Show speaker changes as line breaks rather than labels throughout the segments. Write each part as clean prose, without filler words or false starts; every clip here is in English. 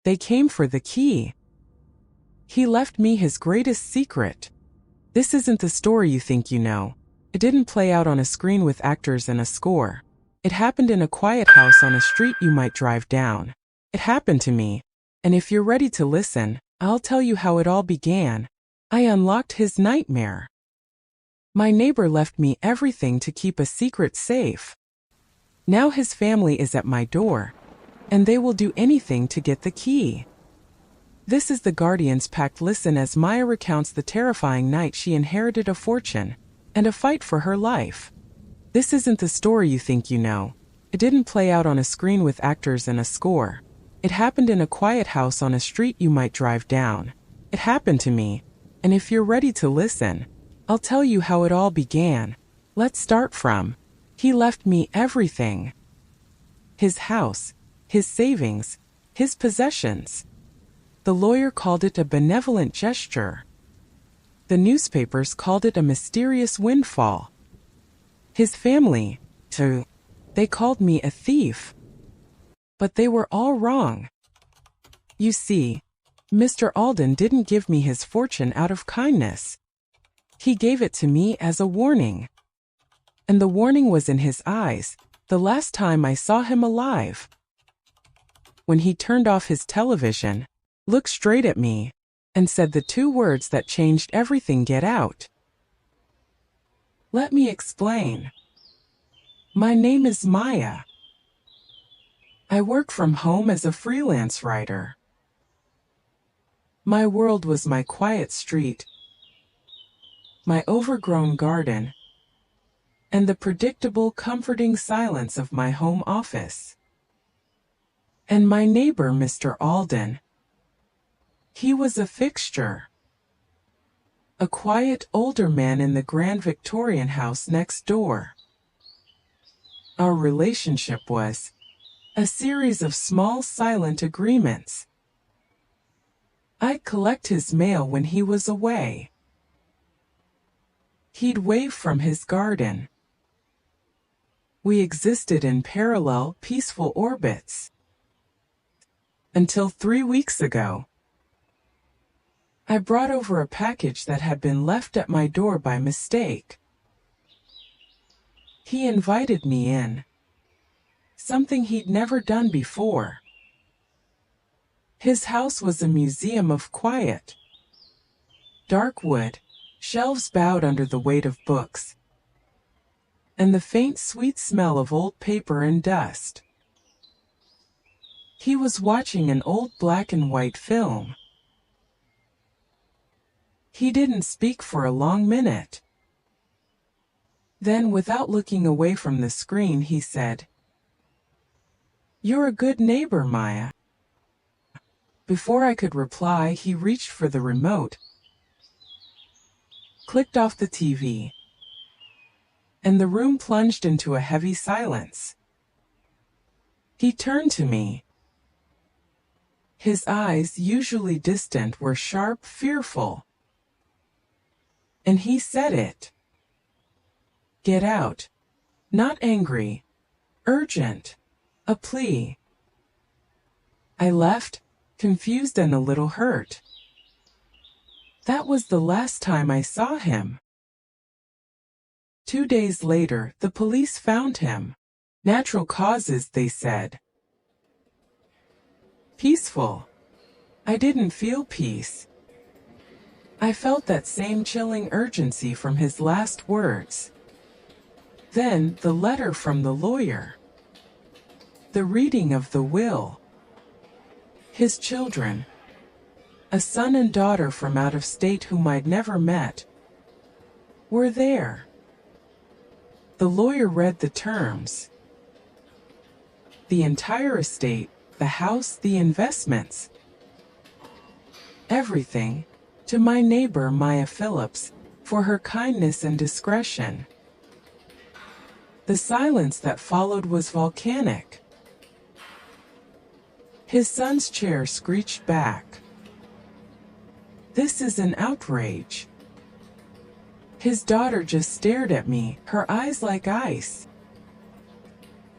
They came for the key. He left me his greatest secret. This isn't the story you think you know. It didn't play out on a screen with actors and a score. It happened in a quiet house on a street you might drive down. It happened to me. And if you're ready to listen, I'll tell you how it all began. I unlocked his nightmare. My neighbor left me everything to keep a secret safe. Now his family is at my door, and they will do anything to get the key. This is the Guardian's Pact. Listen as Maya recounts the terrifying night she inherited a fortune and a fight for her life. This isn't the story you think you know. It didn't play out on a screen with actors and a score. It happened in a quiet house on a street you might drive down. It happened to me. And if you're ready to listen, I'll tell you how it all began. Let's start from, he left me everything. His house, his savings, his possessions. The lawyer called it a benevolent gesture. The newspapers called it a mysterious windfall. His family, too, they called me a thief. But they were all wrong. You see, Mr. Alden didn't give me his fortune out of kindness. He gave it to me as a warning. And the warning was in his eyes, the last time I saw him alive. When he turned off his television, looked straight at me, and said the two words that changed everything: get out. Let me explain. My name is Maya. I work from home as a freelance writer. My world was my quiet street, my overgrown garden, and the predictable, comforting silence of my home office. And my neighbor, Mr. Alden, he was a fixture. A quiet, older man in the grand Victorian house next door. Our relationship was a series of small, silent agreements. I'd collect his mail when he was away. He'd wave from his garden. We existed in parallel, peaceful orbits. Until 3 weeks ago, I brought over a package that had been left at my door by mistake. He invited me in, something he'd never done before. His house was a museum of quiet. Dark wood, shelves bowed under the weight of books, and the faint, sweet smell of old paper and dust. He was watching an old black and white film. He didn't speak for a long minute. Then, without looking away from the screen, he said, "You're a good neighbor, Maya." Before I could reply, he reached for the remote, clicked off the TV, and the room plunged into a heavy silence. He turned to me. His eyes, usually distant, were sharp, fearful. And he said it. Get out. Not angry. Urgent. A plea. I left, confused and a little hurt. That was the last time I saw him. 2 days later, the police found him. Natural causes, they said. Peaceful. I didn't feel peace. I felt that same chilling urgency from his last words. Then, the letter from the lawyer. The reading of the will. His children, a son and daughter from out of state whom I'd never met, were there. The lawyer read the terms. The entire estate, the house, the investments. Everything, to my neighbor Maya Phillips, for her kindness and discretion. The silence that followed was volcanic. His son's chair screeched back. This is an outrage. His daughter just stared at me, her eyes like ice.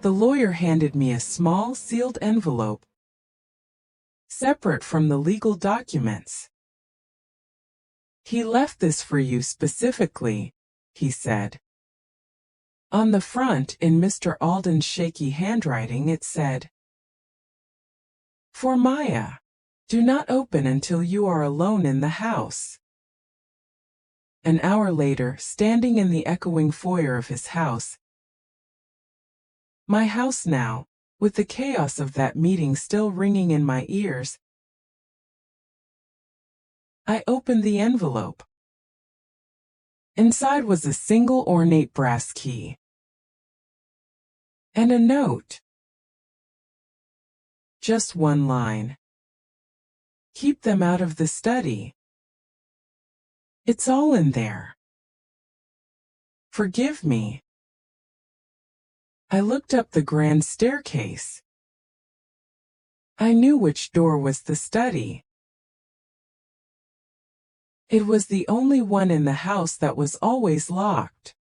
The lawyer handed me a small, sealed envelope. separate from the legal documents. "He left this for you specifically," he said. On the front, in Mr. Alden's shaky handwriting, it said, "For Maya. Do not open until you are alone in the house." An hour later, standing in the echoing foyer of his house, my house now, with the chaos of that meeting still ringing in my ears, I opened the envelope. Inside was a single ornate brass key and a note. Just one line. "Keep them out of the study. It's all in there. Forgive me." I looked up the grand staircase. I knew which door was the study. It was the only one in the house that was always locked.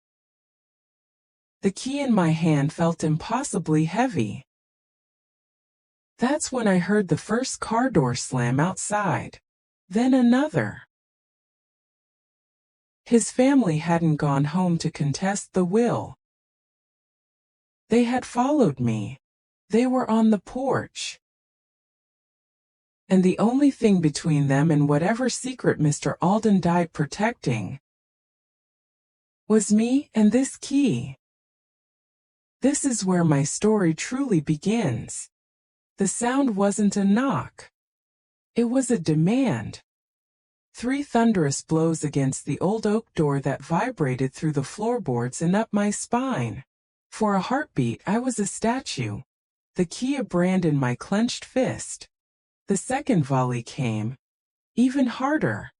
The key in my hand felt impossibly heavy. That's when I heard the first car door slam outside. Then another. His family hadn't gone home to contest the will. They had followed me. They were on the porch. And the only thing between them and whatever secret Mr. Alden died protecting was me and this key. This is where my story truly begins. The sound wasn't a knock. It was a demand. 3 thunderous blows against the old oak door that vibrated through the floorboards and up my spine. For a heartbeat I was a statue, the key a brand in my clenched fist. The second volley came, even harder.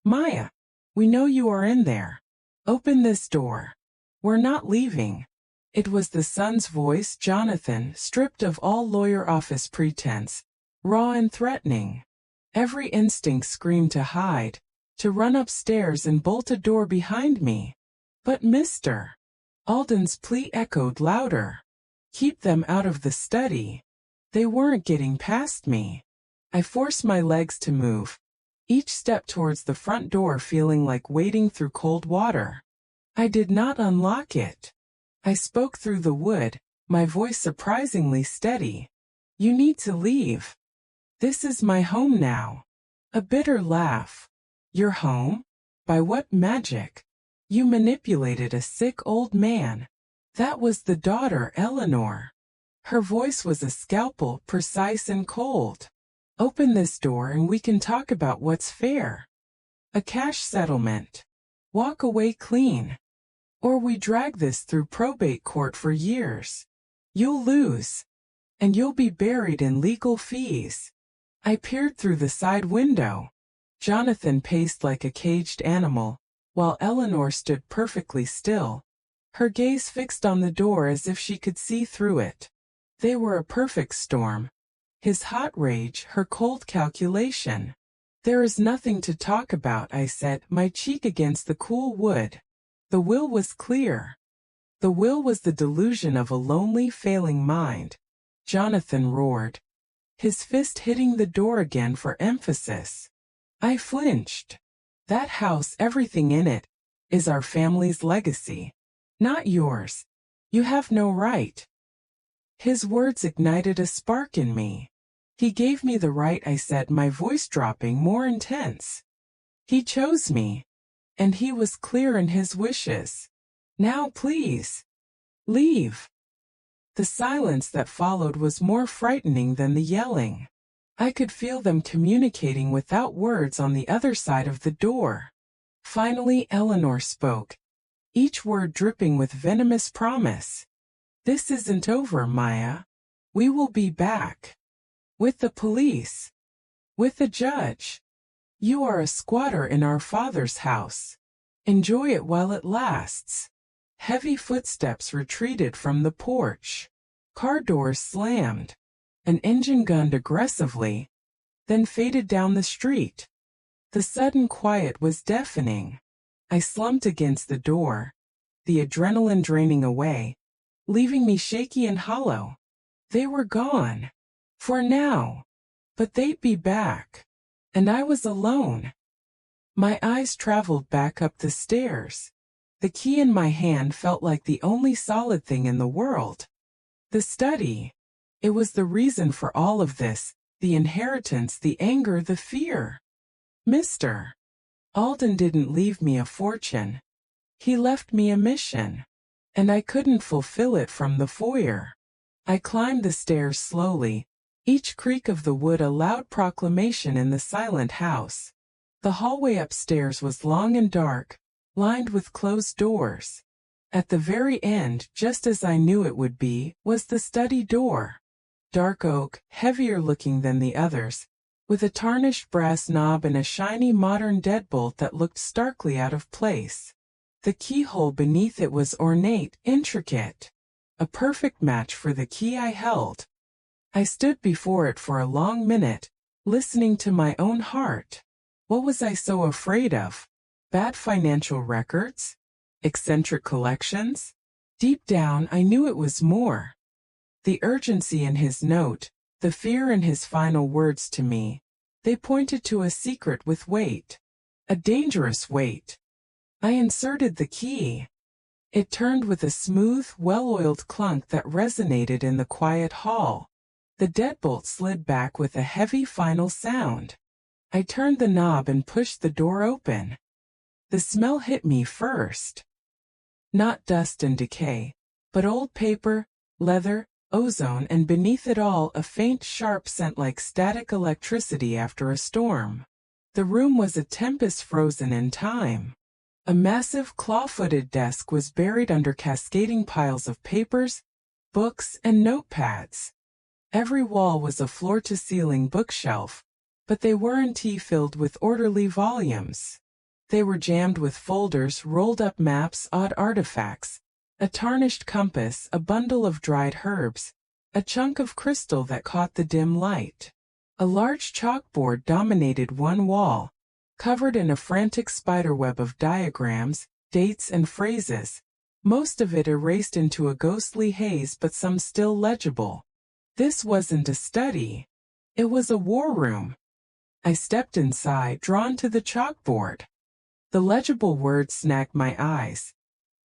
"Maya, we know you are in there. Open this door. We're not leaving." It was the son's voice, Jonathan, stripped of all lawyer office pretense, raw and threatening. Every instinct screamed to hide, to run upstairs and bolt a door behind me. But Mr. Alden's plea echoed louder. "Keep them out of the study." They weren't getting past me. I forced my legs to move, each step towards the front door feeling like wading through cold water. I did not unlock it. I spoke through the wood, my voice surprisingly steady. "You need to leave. This is my home now." A bitter laugh. "Your home? By what magic? You manipulated a sick old man." That was the daughter, Eleanor. Her voice was a scalpel, precise and cold. "Open this door and we can talk about what's fair. A cash settlement. Walk away clean. Or we drag this through probate court for years. You'll lose. And you'll be buried in legal fees." I peered through the side window. Jonathan paced like a caged animal, while Eleanor stood perfectly still, her gaze fixed on the door as if she could see through it. They were a perfect storm. His hot rage, her cold calculation. "There is nothing to talk about," I said, my cheek against the cool wood. The will was clear. The will was the delusion of a lonely, failing mind. Jonathan roared, his fist hitting the door again for emphasis. I flinched. "That house, everything in it, is our family's legacy. Not yours. You have no right." His words ignited a spark in me. "He gave me the right," I said, my voice dropping more intense. "He chose me. And he was clear in his wishes. Now please, leave." The silence that followed was more frightening than the yelling. I could feel them communicating without words on the other side of the door. Finally Eleanor spoke, each word dripping with venomous promise. "This isn't over, Maya. We will be back. With the police. With the judge. You are a squatter in our father's house. Enjoy it while it lasts." Heavy footsteps retreated from the porch. Car doors slammed. An engine gunned aggressively, then faded down the street. The sudden quiet was deafening. I slumped against the door, the adrenaline draining away, leaving me shaky and hollow. They were gone. For now. But they'd be back. And I was alone. My eyes traveled back up the stairs. The key in my hand felt like the only solid thing in the world. The study. It was the reason for all of this, the inheritance, the anger, the fear. Mr. Alden didn't leave me a fortune. He left me a mission. And I couldn't fulfill it from the foyer. I climbed the stairs slowly, each creak of the wood a loud proclamation in the silent house. The hallway upstairs was long and dark, lined with closed doors. At the very end, just as I knew it would be, was the study door. Dark oak, heavier looking than the others, with a tarnished brass knob and a shiny modern deadbolt that looked starkly out of place. The keyhole beneath it was ornate, intricate. A perfect match for the key I held. I stood before it for a long minute, listening to my own heart. What was I so afraid of? Bad financial records? Eccentric collections? Deep down, I knew it was more. The urgency in his note, the fear in his final words to me, they pointed to a secret with weight. A dangerous weight. I inserted the key. It turned with a smooth, well-oiled clunk that resonated in the quiet hall. The deadbolt slid back with a heavy final sound. I turned the knob and pushed the door open. The smell hit me first. Not dust and decay, but old paper, leather, ozone, and beneath it all a faint sharp scent like static electricity after a storm. The room was a tempest frozen in time. A massive claw-footed desk was buried under cascading piles of papers, books, and notepads. Every wall was a floor-to-ceiling bookshelf, but they weren't filled with orderly volumes. They were jammed with folders, rolled-up maps, odd artifacts, a tarnished compass, a bundle of dried herbs, a chunk of crystal that caught the dim light. A large chalkboard dominated one wall, covered in a frantic spiderweb of diagrams, dates, and phrases, most of it erased into a ghostly haze but some still legible. This wasn't a study. It was a war room. I stepped inside, drawn to the chalkboard. The legible words snagged my eyes.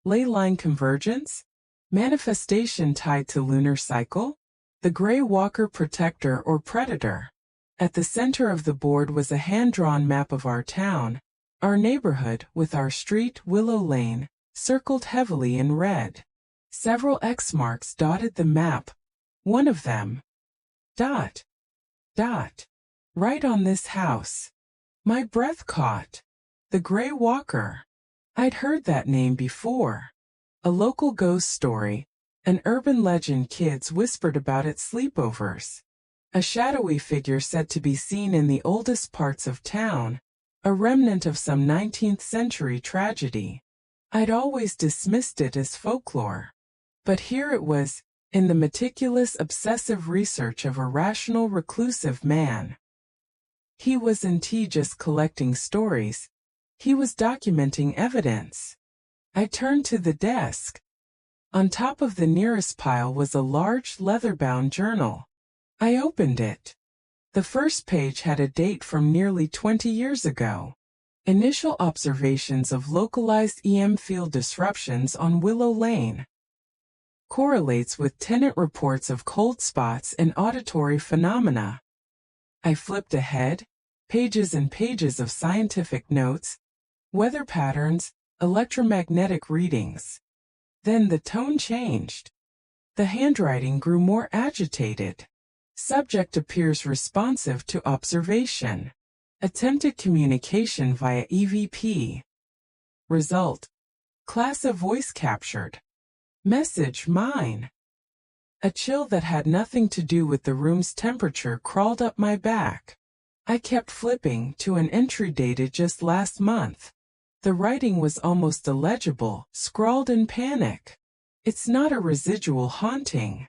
Ley line convergence? Manifestation tied to lunar cycle? The Grey Walker protector or predator? At the center of the board was a hand-drawn map of our town, our neighborhood, with our street, Willow Lane, circled heavily in red. Several X marks dotted the map. One of them. Dot. Dot. Right on this house. My breath caught. The Grey Walker. I'd heard that name before. A local ghost story, an urban legend kids whispered about at sleepovers. A shadowy figure said to be seen in the oldest parts of town, a remnant of some 19th century tragedy. I'd always dismissed it as folklore. But here it was, in the meticulous obsessive research of a rational reclusive man. He wasn't just collecting stories. He was documenting evidence. I turned to the desk. On top of the nearest pile was a large leather-bound journal. I opened it. The first page had a date from nearly 20 years ago. Initial observations of localized EM field disruptions on Willow Lane. Correlates with tenant reports of cold spots and auditory phenomena. I flipped ahead, pages and pages of scientific notes, weather patterns, electromagnetic readings. Then the tone changed. The handwriting grew more agitated. Subject appears responsive to observation. Attempted communication via EVP. Result. Class of voice captured. Message mine. A chill that had nothing to do with the room's temperature crawled up my back. I kept flipping to an entry dated just last month. The writing was almost illegible, scrawled in panic. It's not a residual haunting.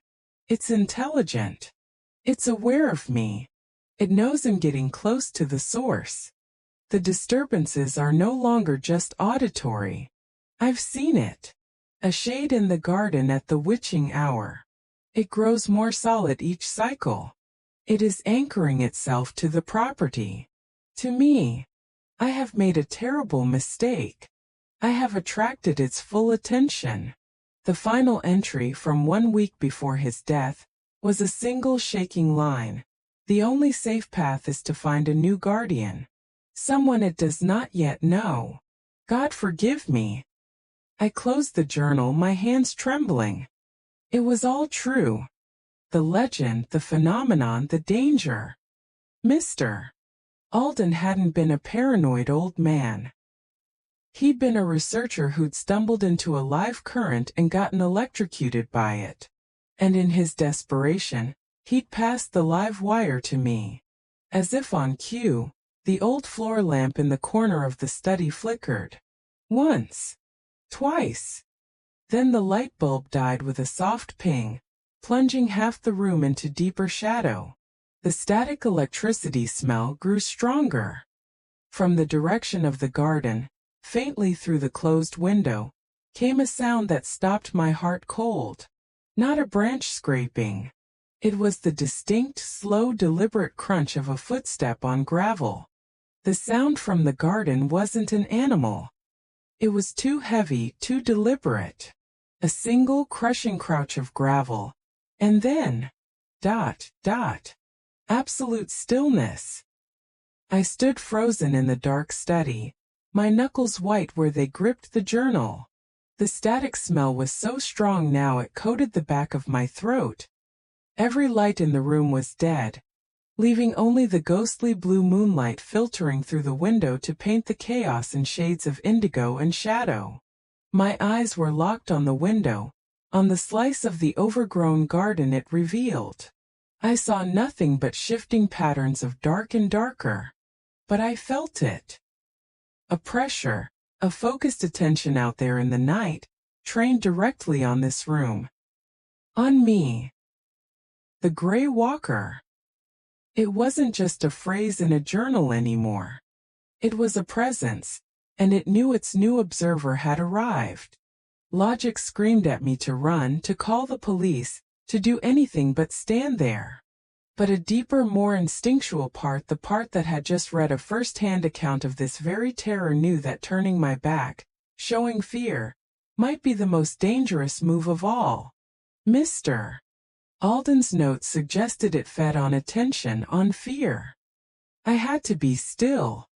It's intelligent. It's aware of me. It knows I'm getting close to the source. The disturbances are no longer just auditory. I've seen it. A shade in the garden at the witching hour. It grows more solid each cycle. It is anchoring itself to the property. To me, I have made a terrible mistake. I have attracted its full attention. The final entry from 1 week before his death was a single shaking line. The only safe path is to find a new guardian. Someone it does not yet know. God forgive me. I closed the journal, my hands trembling. It was all true. The legend, the phenomenon, the danger. Mr. Alden hadn't been a paranoid old man. He'd been a researcher who'd stumbled into a live current and gotten electrocuted by it. And in his desperation, he'd passed the live wire to me. As if on cue, the old floor lamp in the corner of the study flickered. Once. Twice. Then the light bulb died with a soft ping, plunging half the room into deeper shadow. The static electricity smell grew stronger. From the direction of the garden, faintly through the closed window, came a sound that stopped my heart cold. Not a branch scraping. It was the distinct, slow, deliberate crunch of a footstep on gravel. The sound from the garden wasn't an animal. It was too heavy, too deliberate. A single crushing crouch of gravel. And then, absolute stillness. I stood frozen in the dark study, my knuckles white where they gripped the journal. The static smell was so strong now it coated the back of my throat. Every light in the room was dead, leaving only the ghostly blue moonlight filtering through the window to paint the chaos in shades of indigo and shadow. My eyes were locked on the window, on the slice of the overgrown garden it revealed. I saw nothing but shifting patterns of dark and darker. But I felt it. A pressure, a focused attention out there in the night, trained directly on this room. On me. The Gray Walker. It wasn't just a phrase in a journal anymore. It was a presence, and it knew its new observer had arrived. Logic screamed at me to run, to call the police, to do anything but stand there. But a deeper, more instinctual part, the part that had just read a first-hand account of this very terror, knew that turning my back, showing fear, might be the most dangerous move of all. Mr. Alden's note suggested it fed on attention, on fear. I had to be still.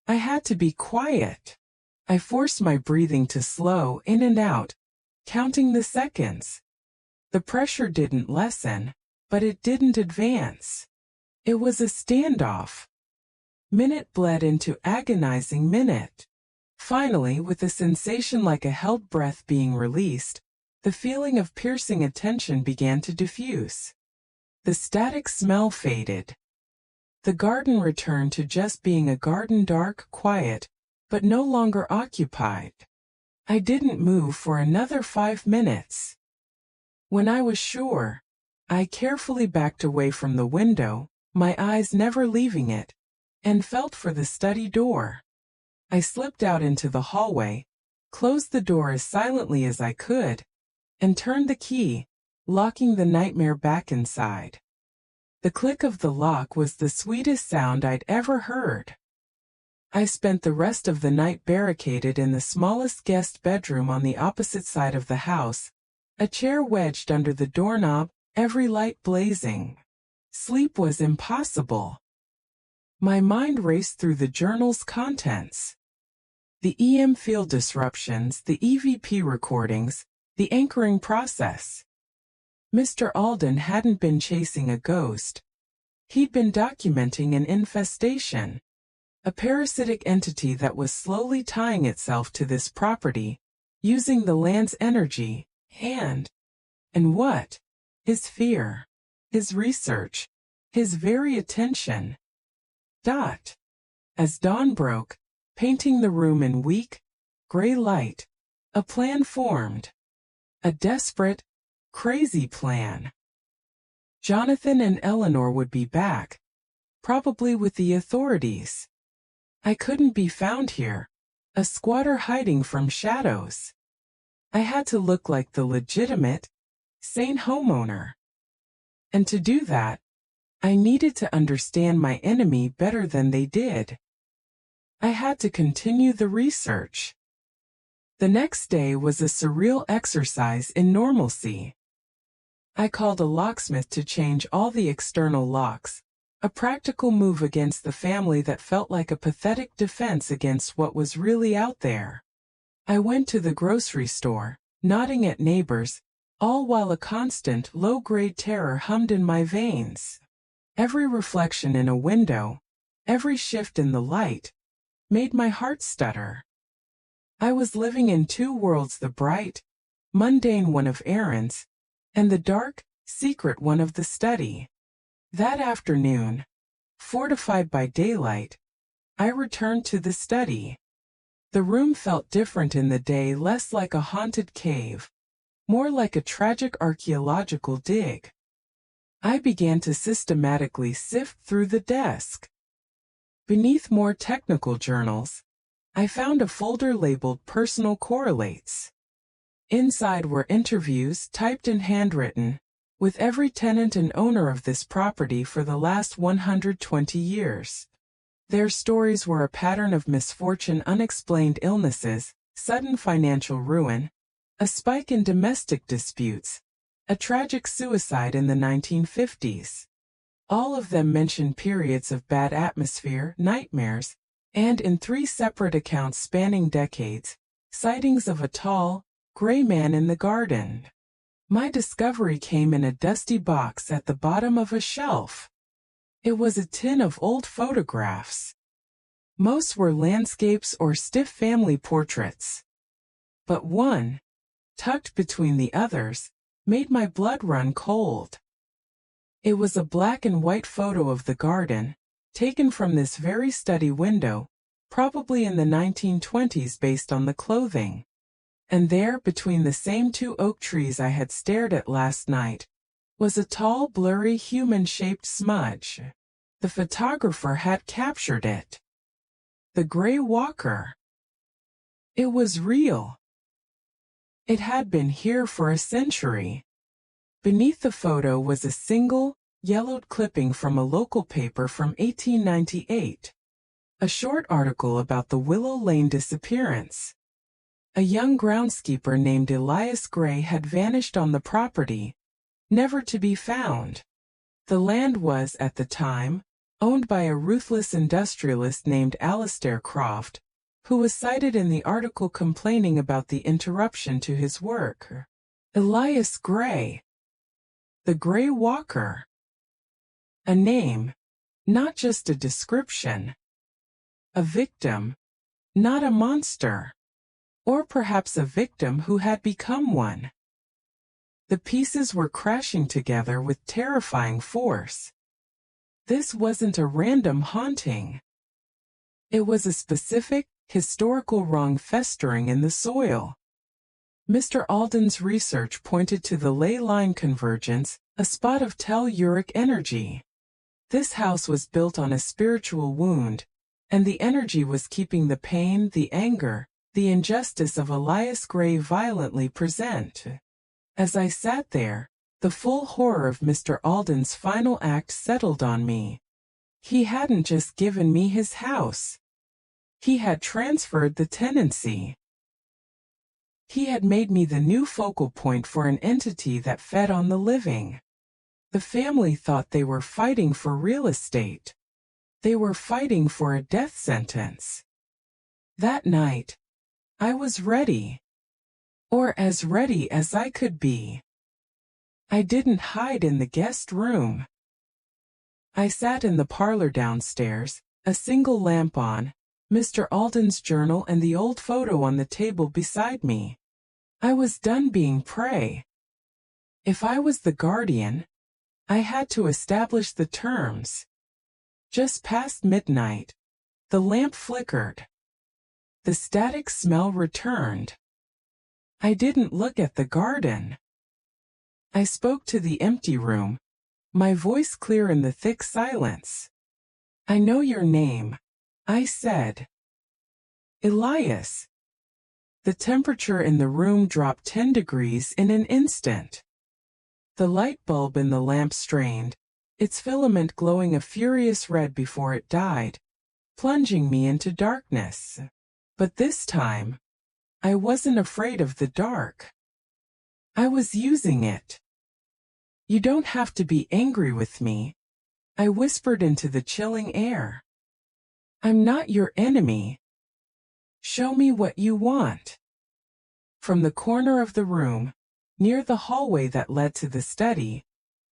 I had to be quiet. I forced my breathing to slow in and out, counting the seconds. The pressure didn't lessen, but it didn't advance. It was a standoff. Minute bled into agonizing minute. Finally, with a sensation like a held breath being released, the feeling of piercing attention began to diffuse. The static smell faded. The garden returned to just being a garden, dark, quiet, but no longer occupied. I didn't move for another 5 minutes. When I was sure, I carefully backed away from the window, my eyes never leaving it, and felt for the study door. I slipped out into the hallway, closed the door as silently as I could, and turned the key, locking the nightmare back inside. The click of the lock was the sweetest sound I'd ever heard. I spent the rest of the night barricaded in the smallest guest bedroom on the opposite side of the house, a chair wedged under the doorknob, every light blazing. Sleep was impossible. My mind raced through the journal's contents. The EM field disruptions, the EVP recordings, the anchoring process. Mr. Alden hadn't been chasing a ghost. He'd been documenting an infestation. A parasitic entity that was slowly tying itself to this property, using the land's energy, and what? His fear. His research. His very attention. As dawn broke, painting the room in weak, gray light, a plan formed. A desperate, crazy plan. Jonathan and Eleanor would be back, probably with the authorities. I couldn't be found here, a squatter hiding from shadows. I had to look like the legitimate, sane homeowner. And to do that, I needed to understand my enemy better than they did. I had to continue the research. The next day was a surreal exercise in normalcy. I called a locksmith to change all the external locks, a practical move against the family that felt like a pathetic defense against what was really out there. I went to the grocery store, nodding at neighbors, all while a constant low-grade terror hummed in my veins. Every reflection in a window, every shift in the light, made my heart stutter. I was living in two worlds, the bright, mundane one of errands, and the dark, secret one of the study. That afternoon, fortified by daylight, I returned to the study. The room felt different in the day, less like a haunted cave, more like a tragic archaeological dig. I began to systematically sift through the desk. Beneath more technical journals, I found a folder labeled Personal Correlates. Inside were interviews typed and handwritten, with every tenant and owner of this property for the last 120 years. Their stories were a pattern of misfortune, unexplained illnesses, sudden financial ruin, a spike in domestic disputes, a tragic suicide in the 1950s. All of them mentioned periods of bad atmosphere, nightmares, and in 3 separate accounts spanning decades, sightings of a tall, gray man in the garden. My discovery came in a dusty box at the bottom of a shelf. It was a tin of old photographs. Most were landscapes or stiff family portraits. But one, tucked between the others, made my blood run cold. It was a black and white photo of the garden, taken from this very study window, probably in the 1920s based on the clothing. And there, between the same 2 oak trees I had stared at last night, was a tall, blurry, human-shaped smudge. The photographer had captured it. The Gray Walker. It was real. It had been here for a century. Beneath the photo was a single, yellowed clipping from a local paper from 1898. A short article about the Willow Lane disappearance. A young groundskeeper named Elias Gray had vanished on the property, never to be found. The land was, at the time, owned by a ruthless industrialist named Alastair Croft, who was cited in the article complaining about the interruption to his work. Elias Gray. The Gray Walker. A name, not just a description. A victim, not a monster. Or perhaps a victim who had become one. The pieces were crashing together with terrifying force. This wasn't a random haunting. It was a specific, historical wrong festering in the soil. Mr. Alden's research pointed to the ley line convergence, a spot of telluric energy. This house was built on a spiritual wound, and the energy was keeping the pain, the anger, the injustice of Elias Gray violently present. As I sat there, the full horror of Mr. Alden's final act settled on me. He hadn't just given me his house. He had transferred the tenancy. He had made me the new focal point for an entity that fed on the living. The family thought they were fighting for real estate. They were fighting for a death sentence. That night, I was ready. Or as ready as I could be. I didn't hide in the guest room. I sat in the parlor downstairs, a single lamp on, Mr. Alden's journal and the old photo on the table beside me. I was done being prey. If I was the guardian, I had to establish the terms. Just past midnight, the lamp flickered. The static smell returned. I didn't look at the garden. I spoke to the empty room, my voice clear in the thick silence. "I know your name," I said. "Elias." The temperature in the room dropped 10 degrees in an instant. The light bulb in the lamp strained, its filament glowing a furious red before it died, plunging me into darkness. But this time, I wasn't afraid of the dark. I was using it. "You don't have to be angry with me," I whispered into the chilling air. "I'm not your enemy. Show me what you want." From the corner of the room, near the hallway that led to the study,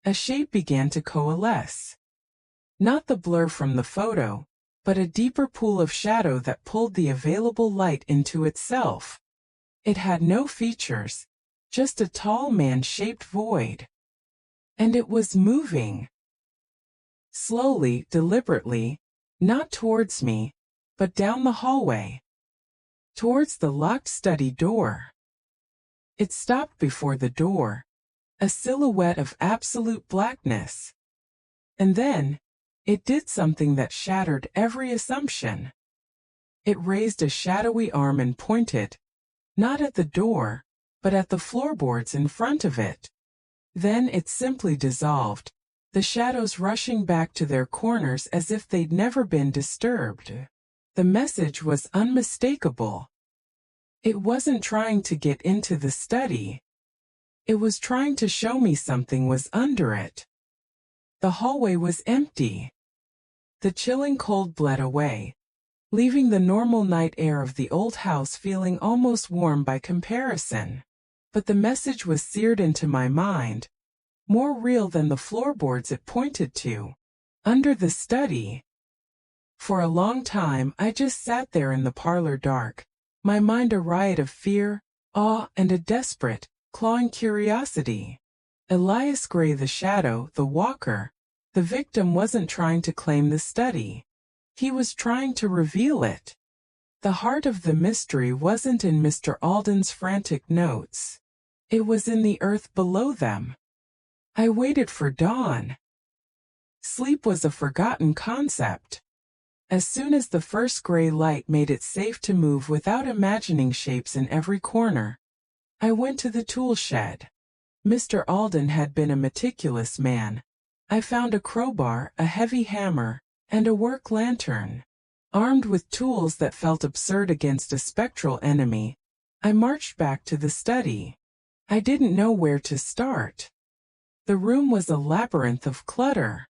a shape began to coalesce. Not the blur from the photo, but a deeper pool of shadow that pulled the available light into itself. It had no features, just a tall man-shaped void. And it was moving. Slowly, deliberately, not towards me, but down the hallway. Towards the locked study door. It stopped before the door, a silhouette of absolute blackness. And then, it did something that shattered every assumption. It raised a shadowy arm and pointed, not at the door, but at the floorboards in front of it. Then it simply dissolved, the shadows rushing back to their corners as if they'd never been disturbed. The message was unmistakable. It wasn't trying to get into the study. It was trying to show me something was under it. The hallway was empty. The chilling cold bled away, leaving the normal night air of the old house feeling almost warm by comparison. But the message was seared into my mind, more real than the floorboards it pointed to. Under the study. For a long time I just sat there in the parlor dark, my mind a riot of fear, awe, and a desperate, clawing curiosity. Elias Gray, the shadow, the walker, the victim, wasn't trying to claim the study. He was trying to reveal it. The heart of the mystery wasn't in Mr. Alden's frantic notes. It was in the earth below them. I waited for dawn. Sleep was a forgotten concept. As soon as the first gray light made it safe to move without imagining shapes in every corner, I went to the tool shed. Mr. Alden had been a meticulous man. I found a crowbar, a heavy hammer, and a work lantern. Armed with tools that felt absurd against a spectral enemy, I marched back to the study. I didn't know where to start. The room was a labyrinth of clutter.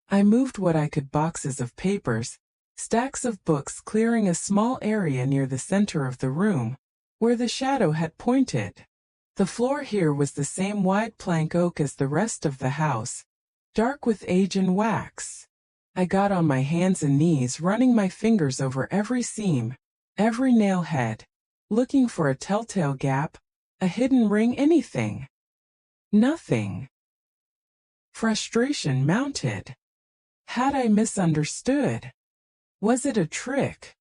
I moved what I could: boxes of papers, stacks of books, clearing a small area near the center of the room, where the shadow had pointed. The floor here was the same wide plank oak as the rest of the house, dark with age and wax. I got on my hands and knees, running my fingers over every seam, every nail head, looking for a telltale gap, a hidden ring, anything. Nothing. Frustration mounted. Had I misunderstood? Was it a trick?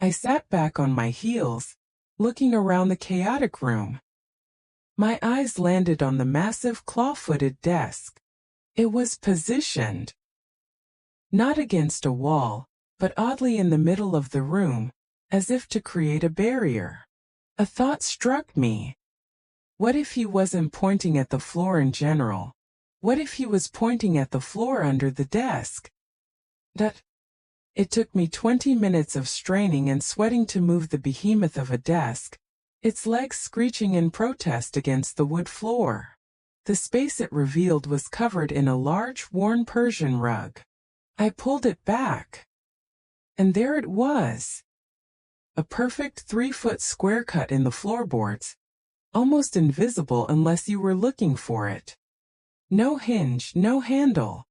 I sat back on my heels, looking around the chaotic room. My eyes landed on the massive claw-footed desk. It was positioned not against a wall, but oddly in the middle of the room, as if to create a barrier. A thought struck me. What if he wasn't pointing at the floor in general? What if he was pointing at the floor under the desk? It took me 20 minutes of straining and sweating to move the behemoth of a desk, its legs screeching in protest against the wood floor. The space it revealed was covered in a large, worn Persian rug. I pulled it back. And there it was. A perfect 3-foot square cut in the floorboards, almost invisible unless you were looking for it. No hinge, no handle.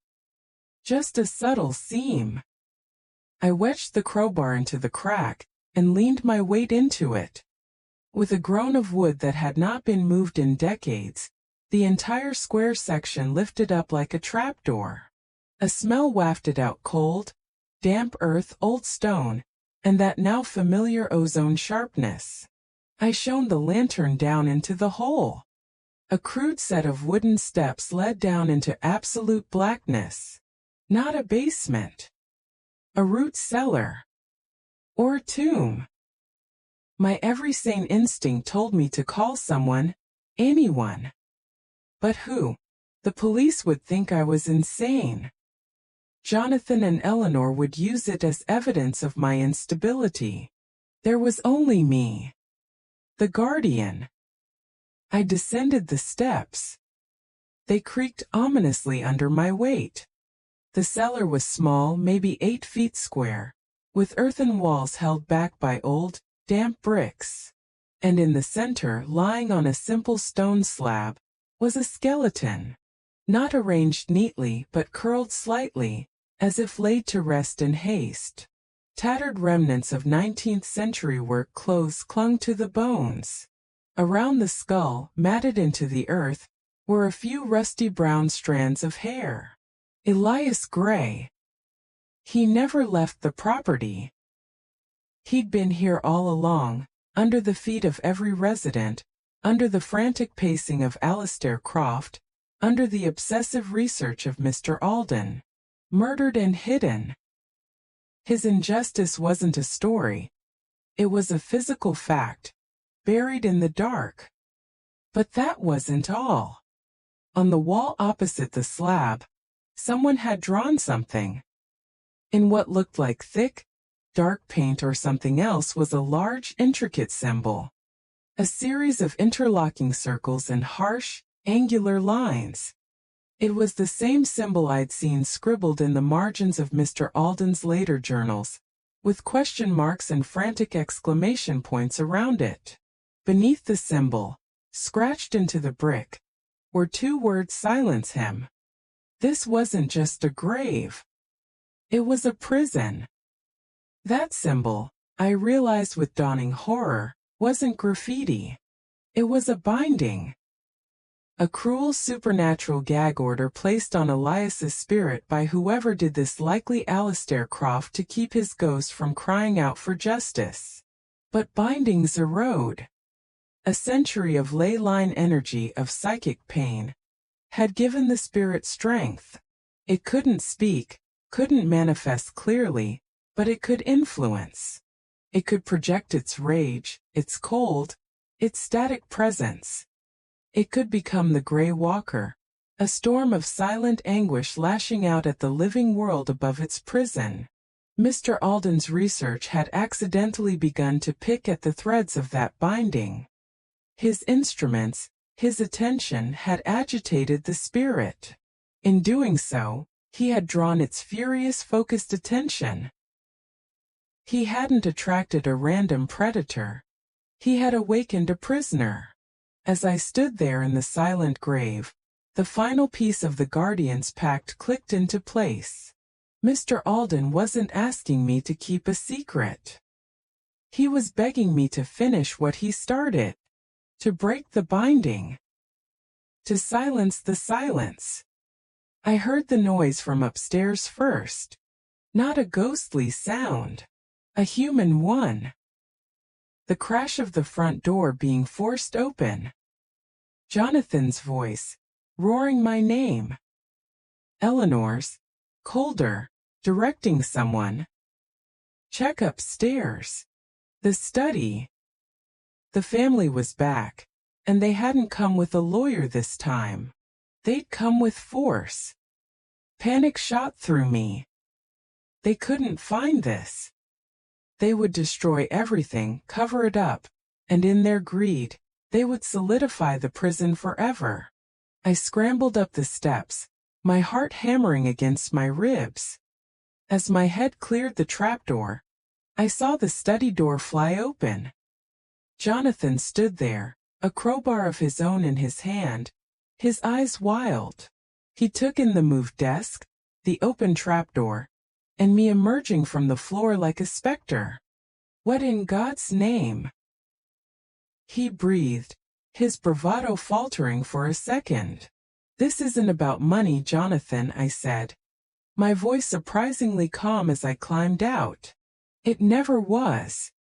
Just a subtle seam. I wedged the crowbar into the crack and leaned my weight into it. With a groan of wood that had not been moved in decades, the entire square section lifted up like a trapdoor. A smell wafted out: cold, damp earth, old stone, and that now familiar ozone sharpness. I shone the lantern down into the hole. A crude set of wooden steps led down into absolute blackness. Not a basement. A root cellar. Or a tomb. My every sane instinct told me to call someone, anyone. But who? The police would think I was insane. Jonathan and Eleanor would use it as evidence of my instability. There was only me, the guardian. I descended the steps. They creaked ominously under my weight. The cellar was small, maybe 8 feet square, with earthen walls held back by old, damp bricks. And in the center, lying on a simple stone slab, was a skeleton. Not arranged neatly but curled slightly, as if laid to rest in haste. Tattered remnants of 19th century work clothes clung to the bones. Around the skull, matted into the earth, were a few rusty brown strands of hair. Elias Gray. He never left the property. He'd been here all along, under the feet of every resident, under the frantic pacing of Alistair Croft, under the obsessive research of Mr. Alden. Murdered and hidden. His injustice wasn't a story. It was a physical fact, buried in the dark. But that wasn't all. On the wall opposite the slab, someone had drawn something. In what looked like thick, dark paint or something else was a large, intricate symbol. A series of interlocking circles and harsh, angular lines. It was the same symbol I'd seen scribbled in the margins of Mr. Alden's later journals, with question marks and frantic exclamation points around it. Beneath the symbol, scratched into the brick, were 2 words: "Silence him." This wasn't just a grave. It was a prison. That symbol, I realized with dawning horror, wasn't graffiti. It was a binding. A cruel supernatural gag order placed on Elias's spirit by whoever did this, likely Alistair Croft, to keep his ghost from crying out for justice. But bindings erode. A century of ley line energy, of psychic pain, had given the spirit strength. It couldn't speak, couldn't manifest clearly, but it could influence. It could project its rage, its cold, its static presence. It could become the Grey Walker, a storm of silent anguish lashing out at the living world above its prison. Mr. Alden's research had accidentally begun to pick at the threads of that binding. His instruments, his attention, had agitated the spirit. In doing so, he had drawn its furious, focused attention. He hadn't attracted a random predator. He had awakened a prisoner. As I stood there in the silent grave, the final piece of the Guardian's pact clicked into place. Mr. Alden wasn't asking me to keep a secret. He was begging me to finish what he started. To break the binding. To silence the silence. I heard the noise from upstairs first. Not a ghostly sound. A human one. The crash of the front door being forced open. Jonathan's voice, roaring my name. Eleanor's, colder, directing someone. Check upstairs. The study. The family was back, and they hadn't come with a lawyer this time. They'd come with force. Panic shot through me. They couldn't find this. They would destroy everything, cover it up, and in their greed, they would solidify the prison forever. I scrambled up the steps, my heart hammering against my ribs. As my head cleared the trapdoor, I saw the study door fly open. Jonathan stood there, a crowbar of his own in his hand, his eyes wild. He took in the moved desk, the open trapdoor, and me emerging from the floor like a specter. What in God's name? He breathed, his bravado faltering for a second. This isn't about money, Jonathan, I said, my voice surprisingly calm as I climbed out. It never was.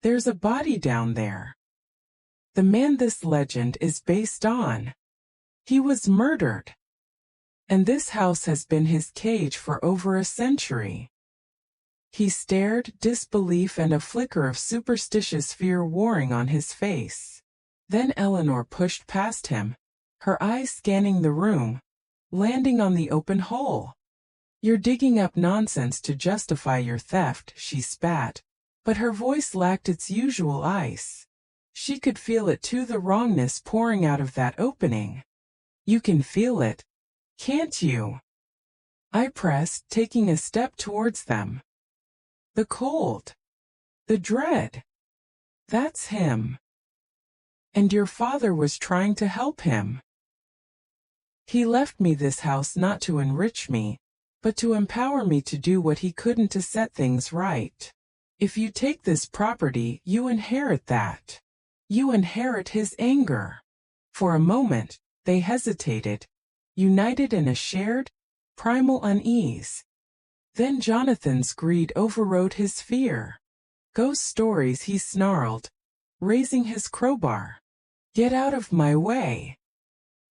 There's a body down there. The man this legend is based on. He was murdered. And this house has been his cage for over a century. He stared, disbelief and a flicker of superstitious fear warring on his face. Then Eleanor pushed past him, her eyes scanning the room, landing on the open hole. "You're digging up nonsense to justify your theft," she spat, but her voice lacked its usual ice. She could feel it too, the wrongness pouring out of that opening. "You can feel it, can't you?" I pressed, taking a step towards them. "The cold. The dread. That's him. And your father was trying to help him. He left me this house not to enrich me, but to empower me to do what he couldn't, to set things right. If you take this property, you inherit that. You inherit his anger." For a moment, they hesitated, united in a shared, primal unease. Then Jonathan's greed overrode his fear. "Ghost stories," he snarled, raising his crowbar. "Get out of my way.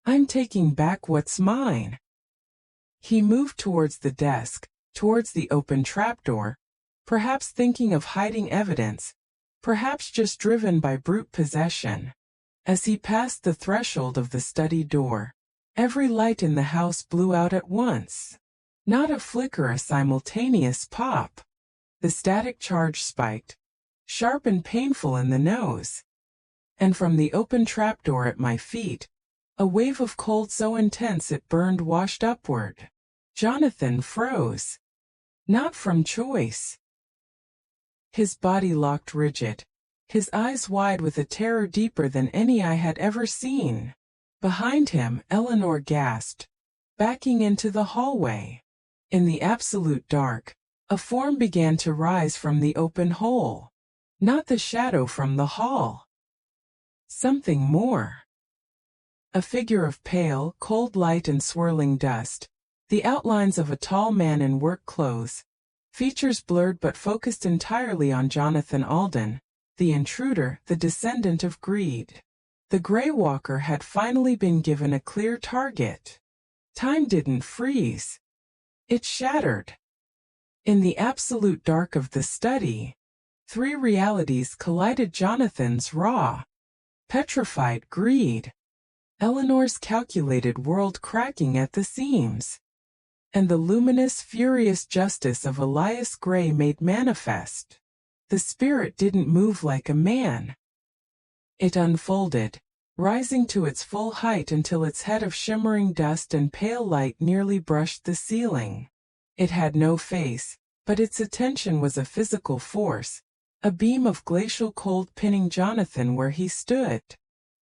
I'm taking back what's mine." He moved towards the desk, towards the open trapdoor, perhaps thinking of hiding evidence, perhaps just driven by brute possession. As he passed the threshold of the study door, every light in the house blew out at once. Not a flicker, a simultaneous pop. The static charge spiked, sharp and painful in the nose. And from the open trapdoor at my feet, a wave of cold so intense it burned washed upward. Jonathan froze. Not from choice. His body locked rigid, his eyes wide with a terror deeper than any I had ever seen. Behind him, Eleanor gasped, backing into the hallway. In the absolute dark, a form began to rise from the open hole. Not the shadow from the hall. Something more. A figure of pale, cold light and swirling dust. The outlines of a tall man in work clothes. Features blurred but focused entirely on Jonathan Alden, the intruder, the descendant of greed. The Grey Walker had finally been given a clear target. Time didn't freeze. It shattered. In the absolute dark of the study, three realities collided: Jonathan's raw, petrified greed, Eleanor's calculated world cracking at the seams, and the luminous, furious justice of Elias Gray made manifest. The spirit didn't move like a man. It unfolded, rising to its full height until its head of shimmering dust and pale light nearly brushed the ceiling. It had no face, but its attention was a physical force, a beam of glacial cold pinning Jonathan where he stood.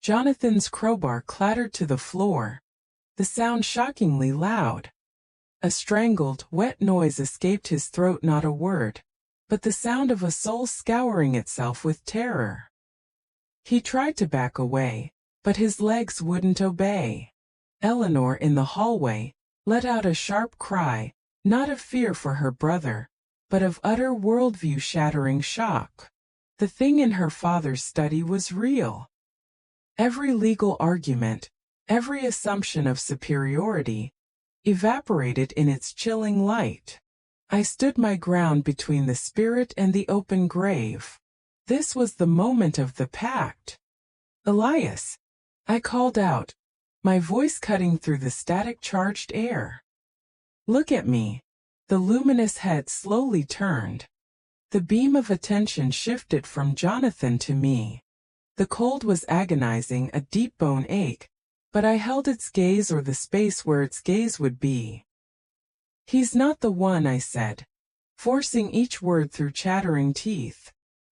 Jonathan's crowbar clattered to the floor, the sound shockingly loud. A strangled, wet noise escaped his throat, not a word, but the sound of a soul scouring itself with terror. He tried to back away, but his legs wouldn't obey. Eleanor, in the hallway, let out a sharp cry, not of fear for her brother, but of utter worldview-shattering shock. The thing in her father's study was real. Every legal argument, every assumption of superiority, evaporated in its chilling light. I stood my ground between the spirit and the open grave. This was the moment of the pact. "Elias!" I called out, my voice cutting through the static-charged air. "Look at me." The luminous head slowly turned. The beam of attention shifted from Jonathan to me. The cold was agonizing, a deep bone ache, but I held its gaze, or the space where its gaze would be. "He's not the one," I said, forcing each word through chattering teeth.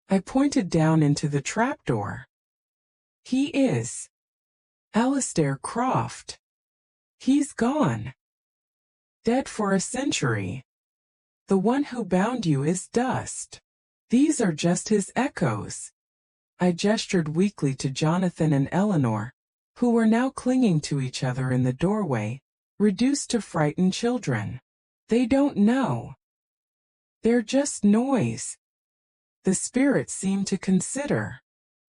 I pointed down into the trapdoor. "He is. Alistair Croft. He's gone. Dead for a century. The one who bound you is dust. These are just his echoes." I gestured weakly to Jonathan and Eleanor, who were now clinging to each other in the doorway, reduced to frightened children. "They don't know. They're just noise." The spirit seemed to consider.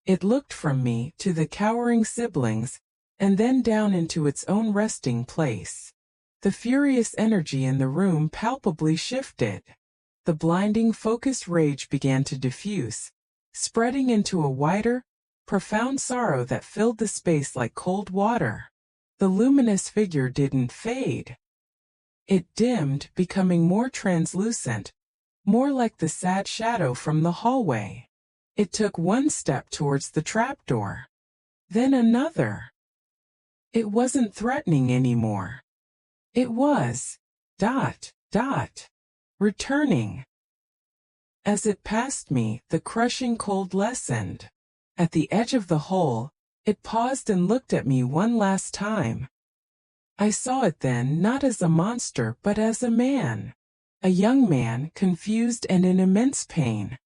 It looked from me to the cowering siblings, and then down into its own resting place. The furious energy in the room palpably shifted. The blinding, focused rage began to diffuse, spreading into a wider, profound sorrow that filled the space like cold water. The luminous figure didn't fade. It dimmed, becoming more translucent, more like the sad shadow from the hallway. It took one step towards the trapdoor. Then another. It wasn't threatening anymore. It was, returning. As it passed me, the crushing cold lessened. At the edge of the hole, it paused and looked at me one last time. I saw it then not as a monster but as a man. A young man, confused and in immense pain.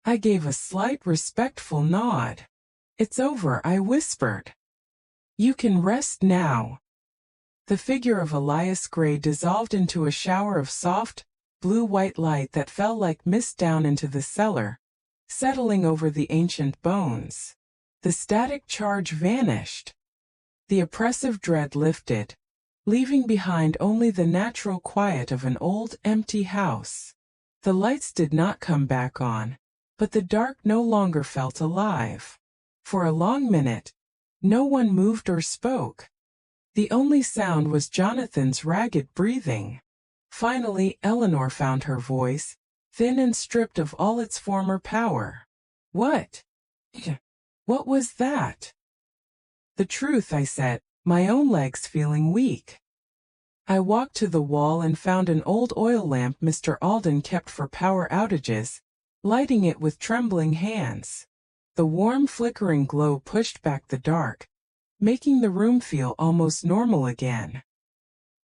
I gave a slight respectful nod. "It's over," I whispered. "You can rest now." The figure of Elias Gray dissolved into a shower of soft, blue-white light that fell like mist down into the cellar, settling over the ancient bones. The static charge vanished. The oppressive dread lifted, leaving behind only the natural quiet of an old, empty house. The lights did not come back on, but the dark no longer felt alive. For a long minute, no one moved or spoke. The only sound was Jonathan's ragged breathing. Finally, Eleanor found her voice, thin and stripped of all its former power. "What? What was that?" "The truth," I said, my own legs feeling weak. I walked to the wall and found an old oil lamp Mr. Alden kept for power outages, lighting it with trembling hands. The warm flickering glow pushed back the dark, making the room feel almost normal again.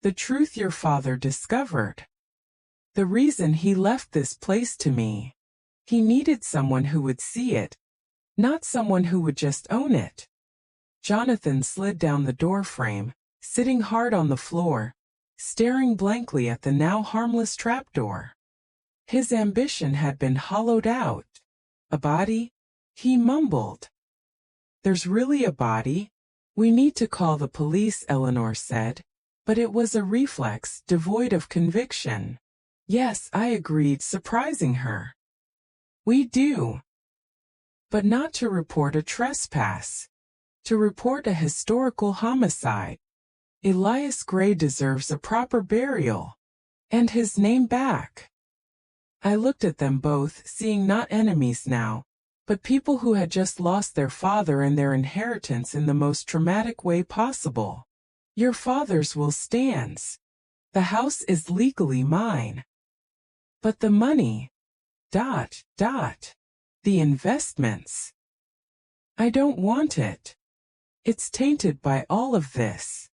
"The truth your father discovered. The reason he left this place to me. He needed someone who would see it, not someone who would just own it." Jonathan slid down the doorframe, sitting hard on the floor, staring blankly at the now harmless trapdoor. His ambition had been hollowed out. "A body?" he mumbled. "There's really a body? We need to call the police," Eleanor said, but it was a reflex devoid of conviction. "Yes," I agreed, surprising her. "We do. But not to report a trespass. To report a historical homicide. Elias Gray deserves a proper burial. And his name back." I looked at them both, seeing not enemies now, but people who had just lost their father and their inheritance in the most traumatic way possible. "Your father's will stands. The house is legally mine. But the money. The investments. I don't want it. It's tainted by all of this.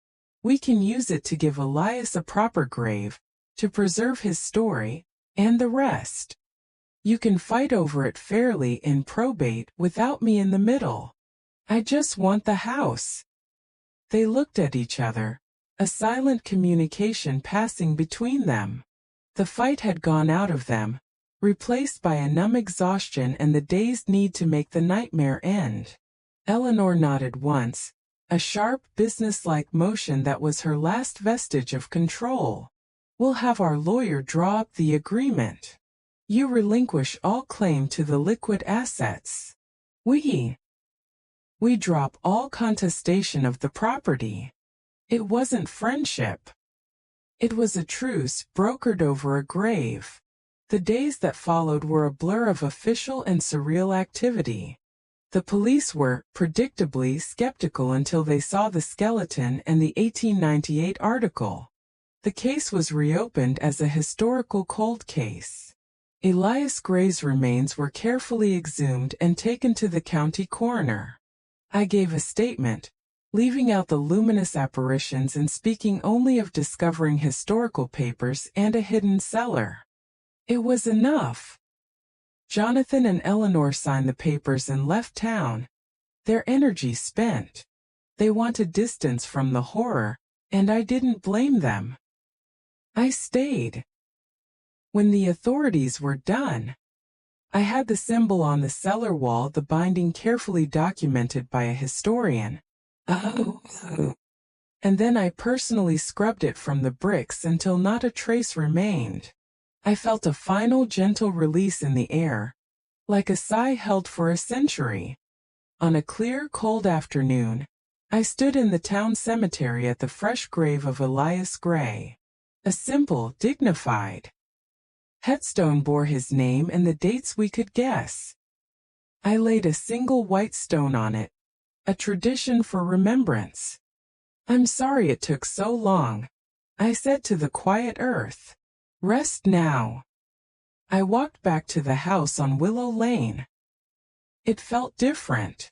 We can use it to give Elias a proper grave, to preserve his story, and the rest. You can fight over it fairly in probate without me in the middle. I just want the house." They looked at each other, a silent communication passing between them. The fight had gone out of them, replaced by a numb exhaustion and the dazed need to make the nightmare end. Eleanor nodded once, a sharp, businesslike motion that was her last vestige of control. "We'll have our lawyer draw up the agreement. You relinquish all claim to the liquid assets. We drop all contestation of the property." It wasn't friendship. It was a truce brokered over a grave. The days that followed were a blur of official and surreal activity. The police were, predictably, skeptical until they saw the skeleton and the 1898 article. The case was reopened as a historical cold case. Elias Gray's remains were carefully exhumed and taken to the county coroner. I gave a statement, leaving out the luminous apparitions and speaking only of discovering historical papers and a hidden cellar. It was enough. Jonathan and Eleanor signed the papers and left town, their energy spent. They wanted distance from the horror, and I didn't blame them. I stayed. When the authorities were done, I had the symbol on the cellar wall, the binding carefully documented by a historian. And then I personally scrubbed it from the bricks until not a trace remained. I felt a final gentle release in the air, like a sigh held for a century. On a clear, cold afternoon, I stood in the town cemetery at the fresh grave of Elias Gray. A simple, dignified headstone bore his name and the dates we could guess. I laid a single white stone on it, a tradition for remembrance. "I'm sorry it took so long," I said to the quiet earth. "Rest now." I walked back to the house on Willow Lane. It felt different.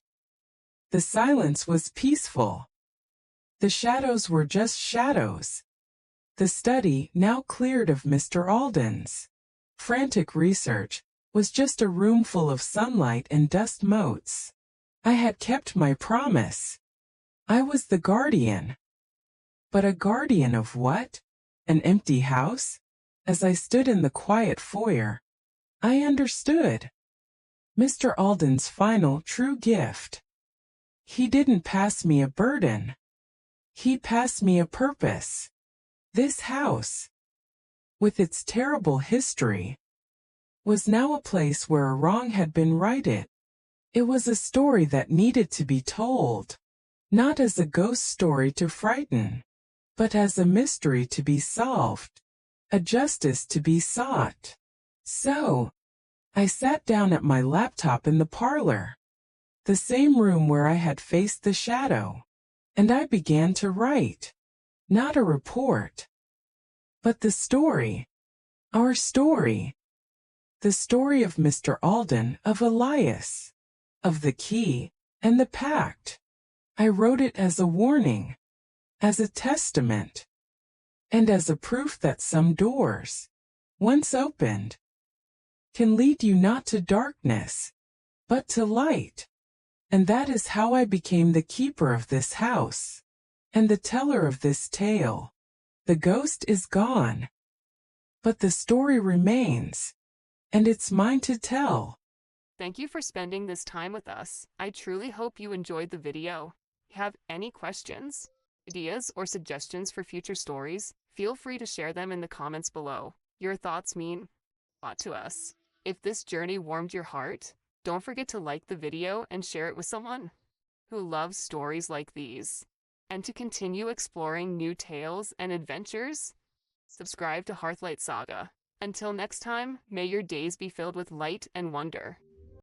The silence was peaceful. The shadows were just shadows. The study, now cleared of Mr. Alden's frantic research, was just a room full of sunlight and dust motes. I had kept my promise. I was the guardian. But a guardian of what? An empty house? As I stood in the quiet foyer, I understood. Mr. Alden's final true gift. He didn't pass me a burden. He passed me a purpose. This house, with its terrible history, was now a place where a wrong had been righted. It was a story that needed to be told, not as a ghost story to frighten, but as a mystery to be solved, a justice to be sought. So, I sat down at my laptop in the parlor, the same room where I had faced the shadow, and I began to write. Not a report, but the story. Our story. The story of Mr. Alden, of Elias, of the key, and the pact. I wrote it as a warning, as a testament, and as a proof that some doors, once opened, can lead you not to darkness, but to light. And that is how I became the keeper of this house, and the teller of this tale. The ghost is gone, but the story remains, and it's mine to tell.
Thank you for spending this time with us. I truly hope you enjoyed the video. Have any questions, ideas, or suggestions for future stories? Feel free to share them in the comments below. Your thoughts mean a lot to us. If this journey warmed your heart, don't forget to like the video and share it with someone who loves stories like these. And to continue exploring new tales and adventures, subscribe to Hearthlight Saga. Until next time, may your days be filled with light and wonder.